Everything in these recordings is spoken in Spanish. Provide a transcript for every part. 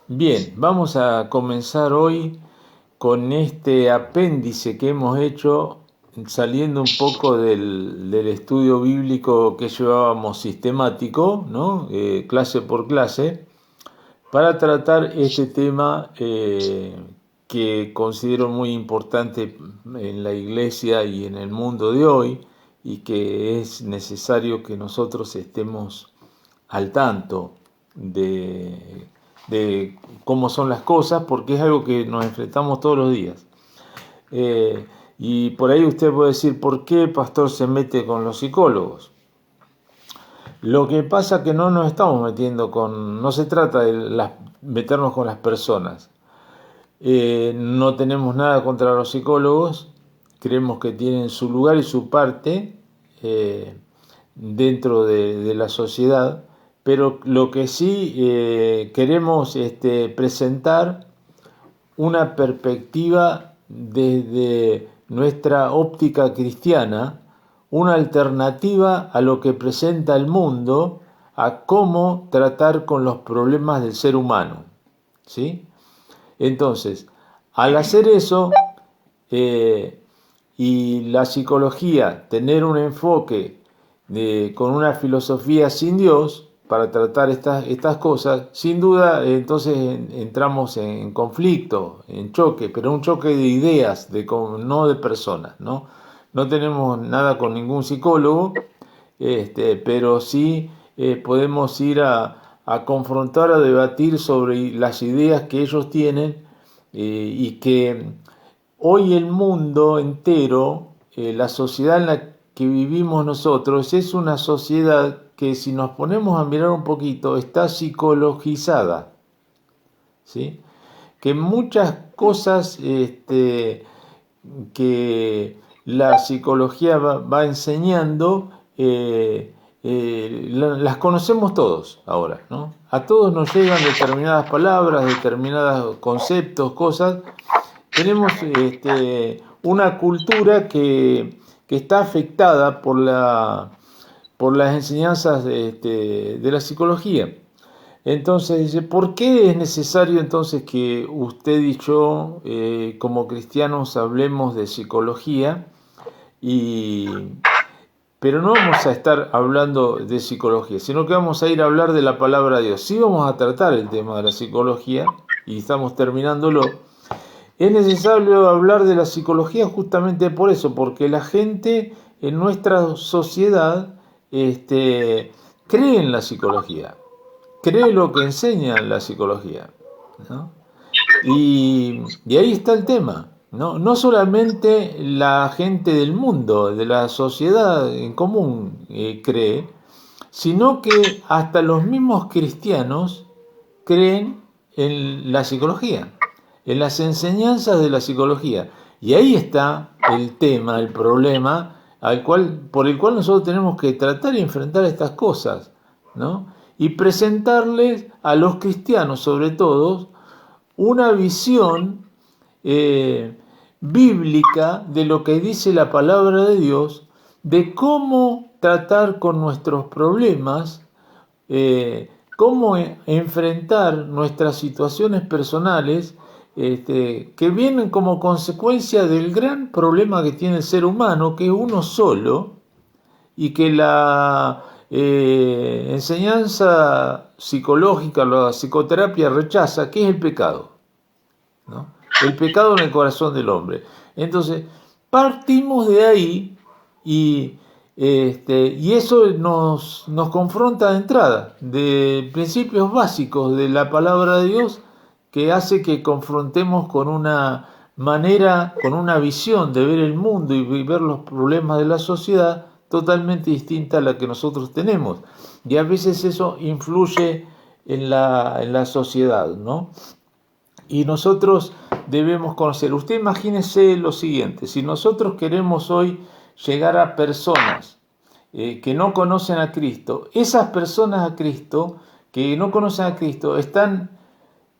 Bien, vamos a comenzar hoy con este apéndice que hemos hecho saliendo un poco del estudio bíblico que llevábamos sistemático, ¿no? Clase por clase, para tratar este tema que considero muy importante en la iglesia y en el mundo de hoy y que es necesario que nosotros estemos al tanto de, de cómo son las cosas, porque es algo que nos enfrentamos todos los días. Eh, y por ahí usted puede decir, ¿por qué el pastor se mete con los psicólogos? Lo que pasa es que no nos estamos metiendo con, no se trata de meternos con las personas. No tenemos nada contra los psicólogos, creemos que tienen su lugar y su parte eh, dentro de la sociedad, pero lo que sí queremos presentar una perspectiva desde nuestra óptica cristiana, una alternativa a lo que presenta el mundo, a cómo tratar con los problemas del ser humano. ¿Sí? Entonces, al hacer eso, eh, y la psicología, tener un enfoque con una filosofía sin Dios para tratar estas cosas, sin duda entonces entramos en conflicto, en choque, pero un choque de ideas, no de personas, ¿no? No tenemos nada con ningún psicólogo, pero sí podemos ir a confrontar, a debatir sobre las ideas que ellos tienen y que hoy el mundo entero, la sociedad en la que vivimos nosotros, es una sociedad que si nos ponemos a mirar un poquito está psicologizada, ¿sí? Que muchas cosas que la psicología va enseñando, las conocemos todos ahora, ¿no? A todos nos llegan determinadas palabras, determinados conceptos, cosas. Tenemos una cultura que está afectada por las enseñanzas de la psicología. Entonces dice, ¿por qué es necesario entonces que usted y yo, como cristianos, hablemos de psicología? Y, pero no vamos a estar hablando de psicología, sino que vamos a ir a hablar de la palabra de Dios. Sí vamos a tratar el tema de la psicología, y estamos terminándolo. Es necesario hablar de la psicología justamente por eso, porque la gente en nuestra sociedad cree en la psicología, cree lo que enseña la psicología, ¿no? Y ahí está el tema, ¿no? No solamente la gente del mundo, de la sociedad en común cree, sino que hasta los mismos cristianos creen en la psicología, en las enseñanzas de la psicología. Y ahí está el tema, el problema por el cual nosotros tenemos que tratar y enfrentar estas cosas, ¿no? Y presentarles a los cristianos, sobre todo, una visión eh, bíblica de lo que dice la palabra de Dios, de cómo tratar con nuestros problemas, cómo enfrentar nuestras situaciones personales que vienen como consecuencia del gran problema que tiene el ser humano, que es uno solo, y que la enseñanza psicológica, la psicoterapia rechaza, que es el pecado, ¿no? El pecado en el corazón del hombre. Entonces, partimos de ahí y, y eso nos confronta de entrada, de principios básicos de la palabra de Dios, que hace que confrontemos con una manera, con una visión de ver el mundo y ver los problemas de la sociedad totalmente distinta a la que nosotros tenemos. Y a veces eso influye en la sociedad, ¿no? Y nosotros debemos conocer. Usted imagínese lo siguiente, si nosotros queremos hoy llegar a personas que no conocen a Cristo, esas personas a Cristo que no conocen a Cristo están,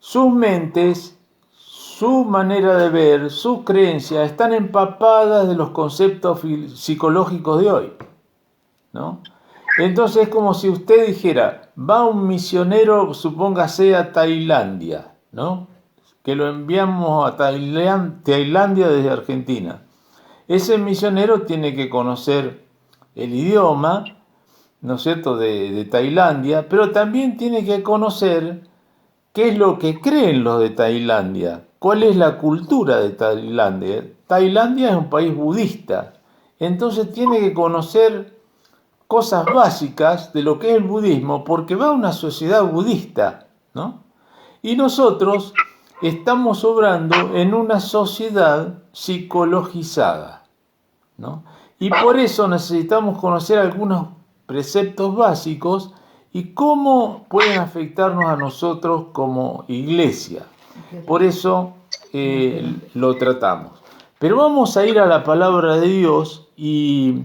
sus mentes, su manera de ver, sus creencias están empapadas de los conceptos psicológicos de hoy, ¿no? Entonces es como si usted dijera, va un misionero, supóngase a Tailandia, ¿no? Que lo enviamos a Tailandia desde Argentina. Ese misionero tiene que conocer el idioma, ¿no es cierto?, de Tailandia, pero también tiene que conocer qué es lo que creen los de Tailandia, cuál es la cultura de Tailandia. Tailandia es un país budista, entonces tiene que conocer cosas básicas de lo que es el budismo, porque va a una sociedad budista, ¿no? Y nosotros estamos obrando en una sociedad psicologizada, ¿no? Y por eso necesitamos conocer algunos preceptos básicos y cómo pueden afectarnos a nosotros como iglesia. Por eso lo tratamos. Pero vamos a ir a la palabra de Dios y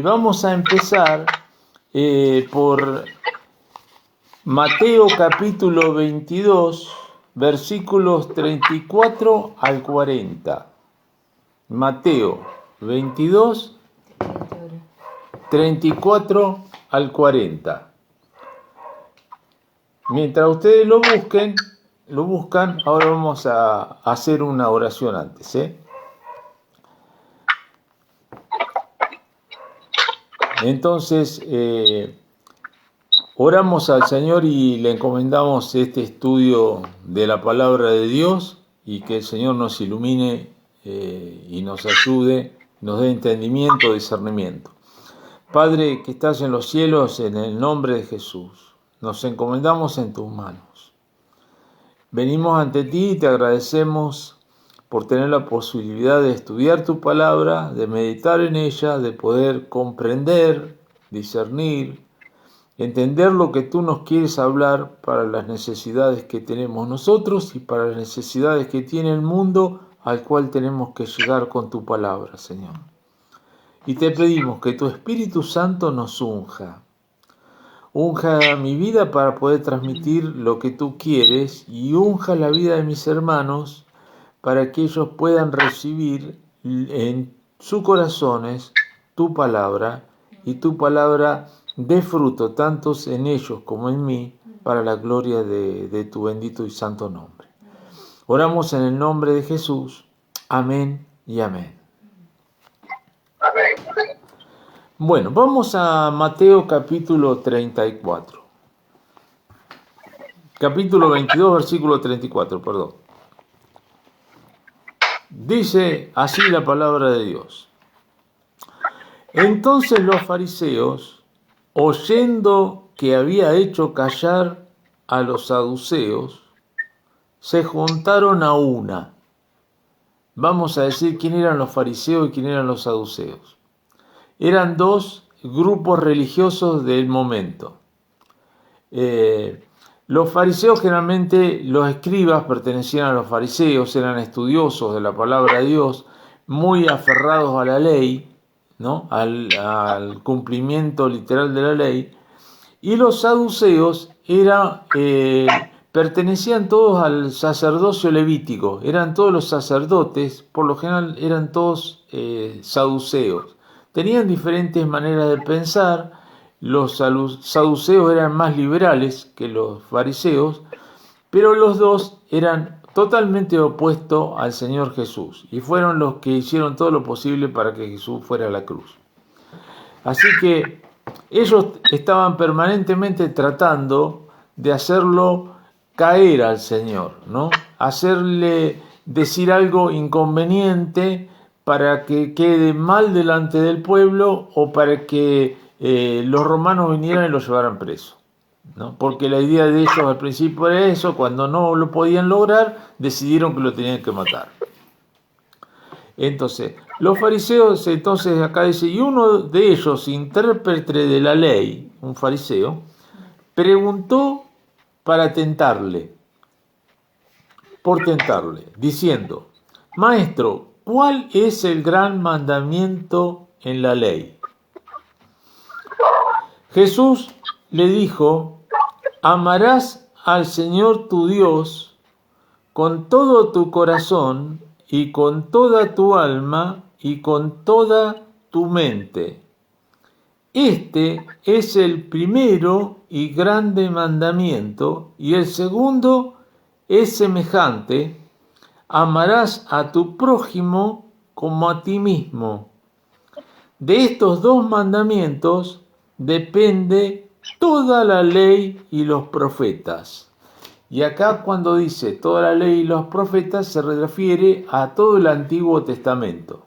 vamos a empezar por Mateo capítulo 22, versículos 34 al 40. Mateo 22, 34 al 40. Mientras ustedes lo buscan, ahora vamos a hacer una oración antes, Entonces, oramos al Señor y le encomendamos este estudio de la palabra de Dios y que el Señor nos ilumine y nos ayude, nos dé entendimiento, discernimiento. Padre que estás en los cielos, en el nombre de Jesús, nos encomendamos en tus manos. Venimos ante ti y te agradecemos por tener la posibilidad de estudiar tu palabra, de meditar en ella, de poder comprender, discernir, entender lo que tú nos quieres hablar para las necesidades que tenemos nosotros y para las necesidades que tiene el mundo al cual tenemos que llegar con tu palabra, Señor. Y te pedimos que tu Espíritu Santo nos unja. Unja mi vida para poder transmitir lo que tú quieres y unja la vida de mis hermanos para que ellos puedan recibir en sus corazones tu palabra y tu palabra dé fruto tanto en ellos como en mí para la gloria de tu bendito y santo nombre. Oramos en el nombre de Jesús. Amén y amén. Bueno, vamos a Mateo capítulo 34. Capítulo 22, versículo 34, perdón. Dice así la palabra de Dios. Entonces los fariseos, oyendo que había hecho callar a los saduceos, se juntaron a una. Vamos a decir quién eran los fariseos y quién eran los saduceos. Eran dos grupos religiosos del momento. Los fariseos, generalmente los escribas pertenecían a los fariseos, eran estudiosos de la palabra de Dios, muy aferrados a la ley, ¿no? al cumplimiento literal de la ley. Y los saduceos pertenecían todos al sacerdocio levítico, eran todos los sacerdotes, por lo general eran todos saduceos. Tenían diferentes maneras de pensar. Los saduceos eran más liberales que los fariseos, pero los dos eran totalmente opuestos al Señor Jesús y fueron los que hicieron todo lo posible para que Jesús fuera a la cruz. Así que ellos estaban permanentemente tratando de hacerlo caer al Señor, ¿no? Hacerle decir algo inconveniente para que quede mal delante del pueblo o para que los romanos vinieran y lo llevaran preso, ¿no? Porque la idea de ellos al principio era eso. Cuando no lo podían lograr, decidieron que lo tenían que matar. Entonces, los fariseos, acá dice, y uno de ellos, intérprete de la ley, un fariseo, preguntó por tentarle, diciendo, Maestro, ¿cuál es el gran mandamiento en la ley? Jesús le dijo, amarás al Señor tu Dios con todo tu corazón y con toda tu alma y con toda tu mente. Este es el primero y grande mandamiento, y el segundo es semejante: amarás a tu prójimo como a ti mismo. De estos dos mandamientos depende toda la ley y los profetas. Y acá cuando dice toda la ley y los profetas se refiere a todo el Antiguo Testamento,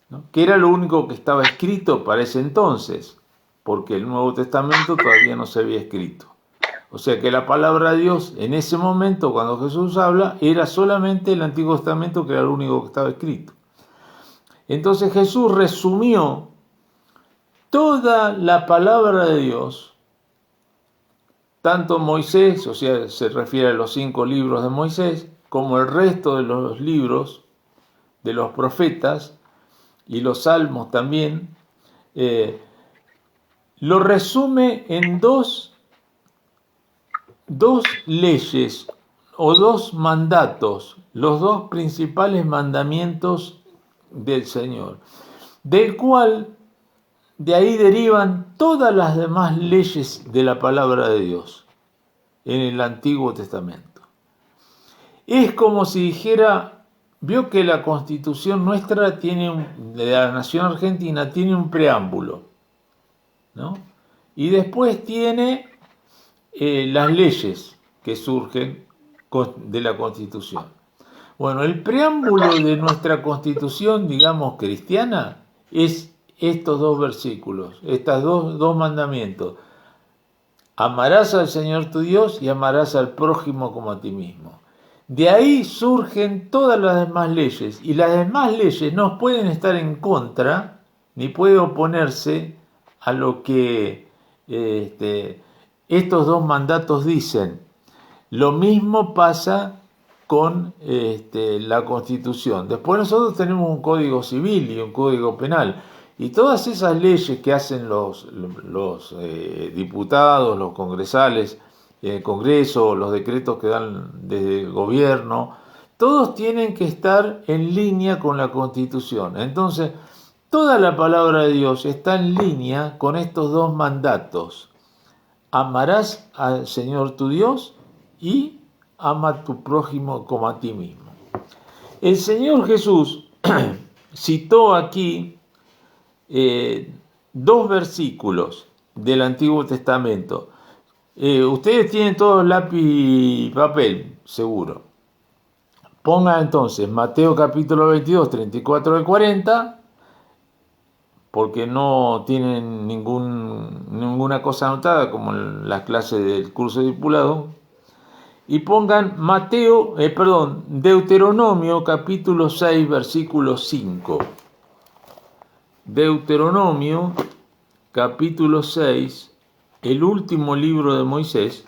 ¿no? Que era lo único que estaba escrito para ese entonces, porque el Nuevo Testamento todavía no se había escrito. O sea que la palabra de Dios en ese momento, cuando Jesús habla, era solamente el Antiguo Testamento, que era lo único que estaba escrito. Entonces Jesús resumió toda la palabra de Dios, tanto Moisés, o sea, se refiere a los 5 libros de Moisés, como el resto de los libros de los profetas y los salmos también, lo resume en dos leyes o dos mandatos, los dos principales mandamientos del Señor, del cual de ahí derivan todas las demás leyes de la palabra de Dios en el Antiguo Testamento. Es como si dijera, vio que la Constitución nuestra de la Nación Argentina tiene un preámbulo, ¿no? Y después tiene las leyes que surgen de la Constitución. Bueno, el preámbulo de nuestra Constitución, digamos, cristiana, es estos dos versículos, estos dos mandamientos. Amarás al Señor tu Dios y amarás al prójimo como a ti mismo. De ahí surgen todas las demás leyes, y las demás leyes no pueden estar en contra ni pueden oponerse a lo que estos dos mandatos dicen. Lo mismo pasa con la Constitución. Después nosotros tenemos un Código Civil y un Código Penal. Y todas esas leyes que hacen los diputados, los congresales, el Congreso, los decretos que dan desde el gobierno, todos tienen que estar en línea con la Constitución. Entonces, toda la palabra de Dios está en línea con estos dos mandatos. Amarás al Señor tu Dios y ama a tu prójimo como a ti mismo. El Señor Jesús citó aquí dos versículos del Antiguo Testamento. Ustedes tienen todos lápiz y papel, seguro. Pongan entonces Mateo capítulo 22, 34 al 40, porque no tienen ninguna cosa anotada como en las clases del curso de discipulado. Y pongan Deuteronomio capítulo 6, versículo 5. Deuteronomio capítulo 6, el último libro de Moisés.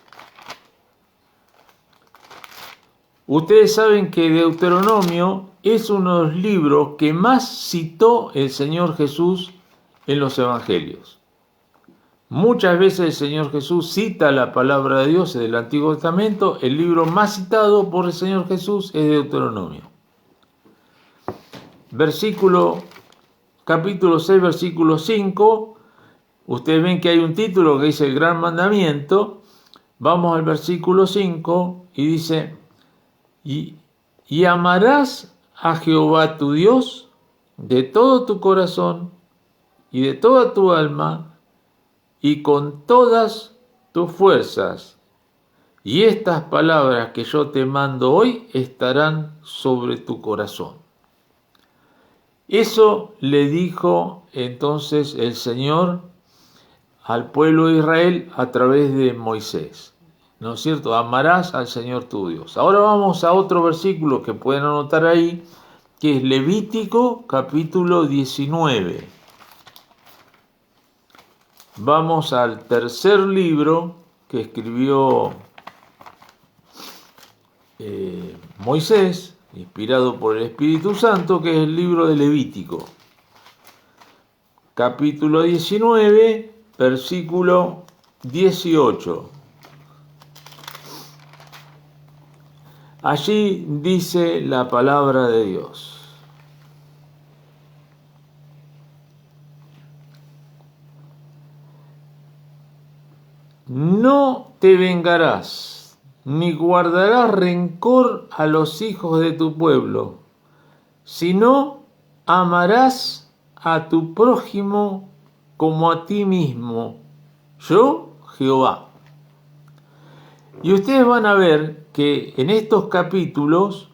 Ustedes saben que Deuteronomio es uno de los libros que más citó el Señor Jesús en los evangelios. Muchas veces el Señor Jesús cita la palabra de Dios del Antiguo Testamento. El libro más citado por el Señor Jesús es Deuteronomio. Capítulo 6, versículo 5. Ustedes ven que hay un título que dice el gran mandamiento. Vamos al versículo 5 y dice: y amarás a Jehová tu Dios de todo tu corazón y de toda tu alma y con todas tus fuerzas. Y estas palabras que yo te mando hoy estarán sobre tu corazón. Eso le dijo entonces el Señor al pueblo de Israel a través de Moisés. ¿No es cierto? Amarás al Señor tu Dios. Ahora vamos a otro versículo que pueden anotar ahí, que es Levítico capítulo 19. Vamos al tercer libro que escribió Moisés, inspirado por el Espíritu Santo, que es el libro de Levítico. Capítulo 19, versículo 18. Allí dice la palabra de Dios: te vengarás, ni guardarás rencor a los hijos de tu pueblo, sino amarás a tu prójimo como a ti mismo. Yo, Jehová. Y ustedes van a ver que en estos capítulos,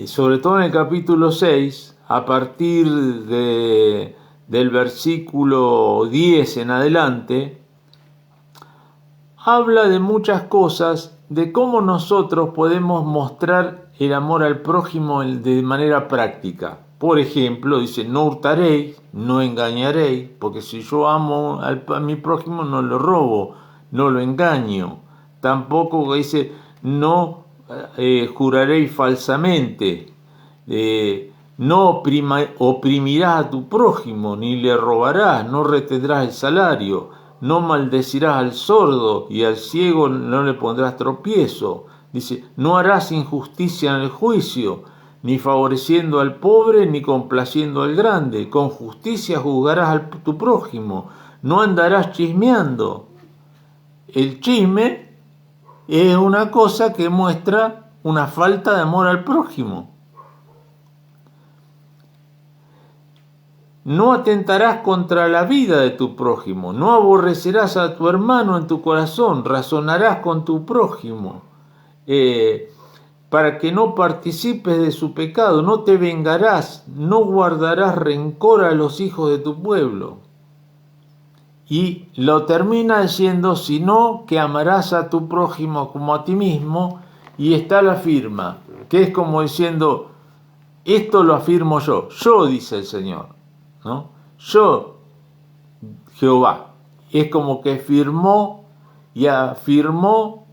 sobre todo en el capítulo 6, a partir del versículo 10 en adelante, habla de muchas cosas, de cómo nosotros podemos mostrar el amor al prójimo de manera práctica. Por ejemplo, dice, no hurtaréis, no engañaréis, porque si yo amo a mi prójimo no lo robo, no lo engaño. Tampoco dice, no juraréis falsamente, no oprimirás a tu prójimo, ni le robarás, no retendrás el salario, no maldecirás al sordo y al ciego no le pondrás tropiezo. Dice, no harás injusticia en el juicio, ni favoreciendo al pobre, ni complaciendo al grande. Con justicia juzgarás a tu prójimo, no andarás chismeando. El chisme es una cosa que muestra una falta de amor al prójimo. No atentarás contra la vida de tu prójimo, no aborrecerás a tu hermano en tu corazón, razonarás con tu prójimo, para que no participes de su pecado, no te vengarás, no guardarás rencor a los hijos de tu pueblo. Y lo termina diciendo, sino que amarás a tu prójimo como a ti mismo, y está la firma, que es como diciendo, esto lo afirmo yo dice el Señor, ¿no? Yo, Jehová, es como que firmó y afirmó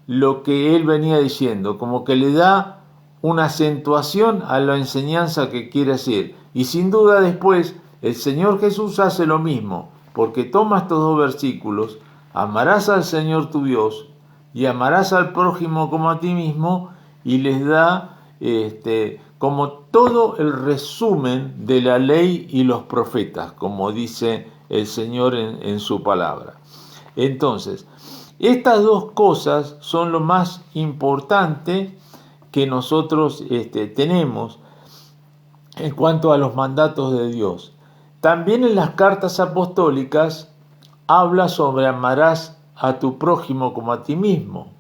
lo que él venía diciendo, como que le da una acentuación a la enseñanza que quiere hacer. Y sin duda después el Señor Jesús hace lo mismo, porque toma estos dos versículos, amarás al Señor tu Dios y amarás al prójimo como a ti mismo, y les da como todo el resumen de la ley y los profetas, como dice el Señor en su palabra. Entonces, estas dos cosas son lo más importante que nosotros tenemos en cuanto a los mandatos de Dios. También en las cartas apostólicas habla sobre amarás a tu prójimo como a ti mismo.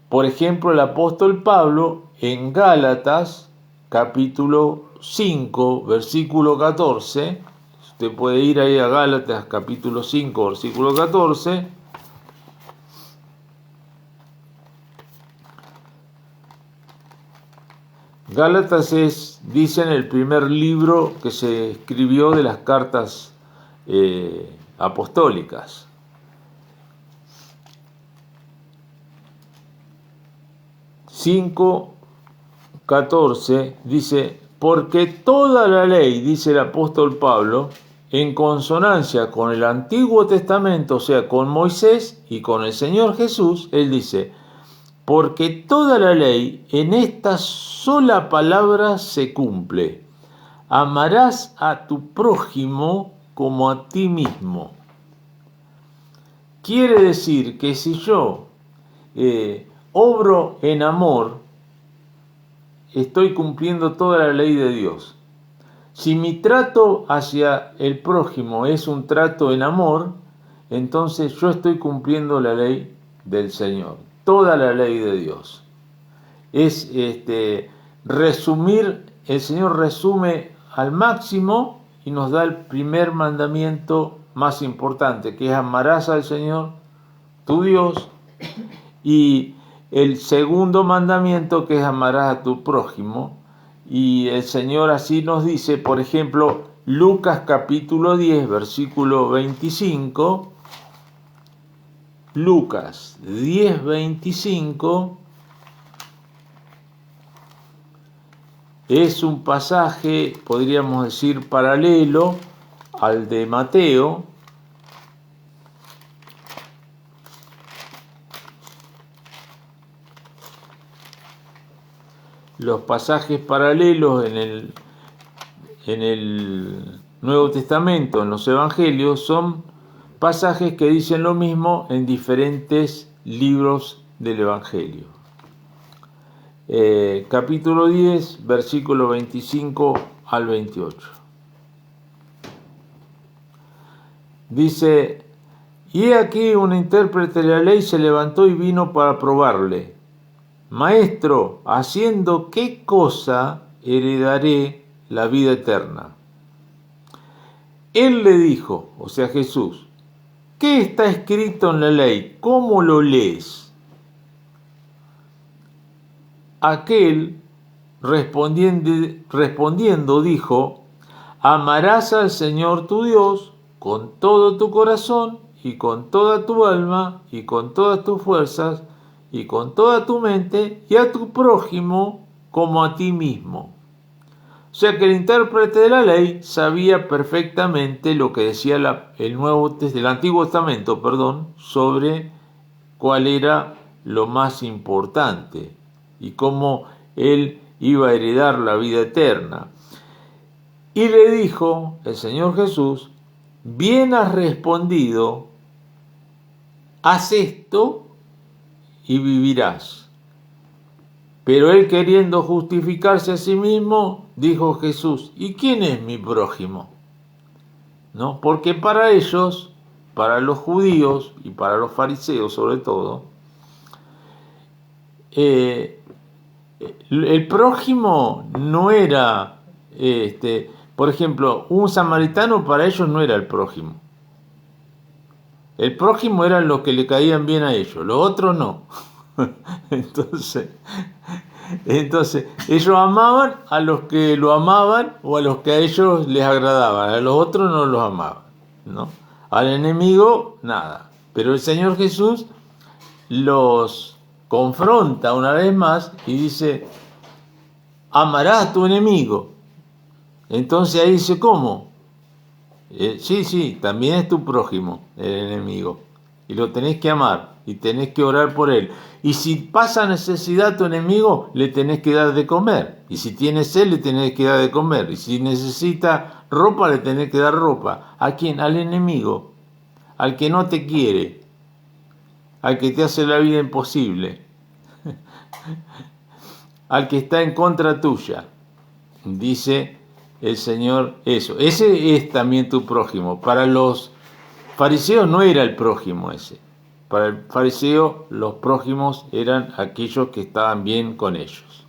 Por ejemplo, el apóstol Pablo en Gálatas capítulo 5, versículo 14, usted puede ir ahí a Gálatas capítulo 5, versículo 14, Gálatas dicen, el primer libro que se escribió de las cartas apostólicas. Cinco 14 dice, porque toda la ley, dice el apóstol Pablo, en consonancia con el Antiguo Testamento, o sea, con Moisés y con el Señor Jesús, él dice, porque toda la ley en esta sola palabra se cumple, amarás a tu prójimo como a ti mismo. Quiere decir que si yo obro en amor, estoy cumpliendo toda la ley de Dios. Si mi trato hacia el prójimo es un trato en amor, entonces yo estoy cumpliendo la ley del Señor, toda la ley de Dios. Es resumir, el Señor resume al máximo y nos da el primer mandamiento más importante, que es amarás al Señor, tu Dios, y el segundo mandamiento, que es amarás a tu prójimo. Y el Señor así nos dice, por ejemplo, Lucas capítulo 10, versículo 25, Lucas 10, 25, es un pasaje, podríamos decir, paralelo al de Mateo. Los pasajes paralelos en el Nuevo Testamento, en los Evangelios, son pasajes que dicen lo mismo en diferentes libros del Evangelio. Capítulo 10, versículo 25 al 28. Dice: y he aquí un intérprete de la ley se levantó y vino para probarle. Maestro, ¿haciendo qué cosa heredaré la vida eterna? Él le dijo, o sea Jesús: ¿qué está escrito en la ley? ¿Cómo lo lees? Aquel respondiendo dijo: amarás al Señor tu Dios con todo tu corazón y con toda tu alma y con todas tus fuerzas y con toda tu mente, y a tu prójimo como a ti mismo. O sea que el intérprete de la ley sabía perfectamente lo que decía el Antiguo Testamento, sobre cuál era lo más importante y cómo él iba a heredar la vida eterna. Y le dijo el Señor Jesús: bien has respondido, haz esto y vivirás. Pero él, queriendo justificarse a sí mismo, dijo Jesús: ¿y quién es mi prójimo? ¿No? Porque para ellos, para los judíos y para los fariseos sobre todo, el prójimo no era, por ejemplo, un samaritano para ellos no era el prójimo. El prójimo eran los que le caían bien a ellos, los otros no. Entonces ellos amaban a los que lo amaban o a los que a ellos les agradaban, a los otros no los amaban, ¿no? Al enemigo, nada. Pero el Señor Jesús los confronta una vez más y dice: amarás a tu enemigo. Entonces ahí dice: ¿cómo? Sí, también es tu prójimo, el enemigo. Y lo tenés que amar y tenés que orar por él. Y si pasa necesidad tu enemigo, le tenés que dar de comer. Y si tiene sed, le tenés que dar de comer. Y si necesita ropa, le tenés que dar ropa. ¿A quién? Al enemigo. Al que no te quiere. Al que te hace la vida imposible. Al que está en contra tuya. Dice el Señor eso. Ese es también tu prójimo. Para los fariseos no era el prójimo ese. Para el fariseo los prójimos eran aquellos que estaban bien con ellos.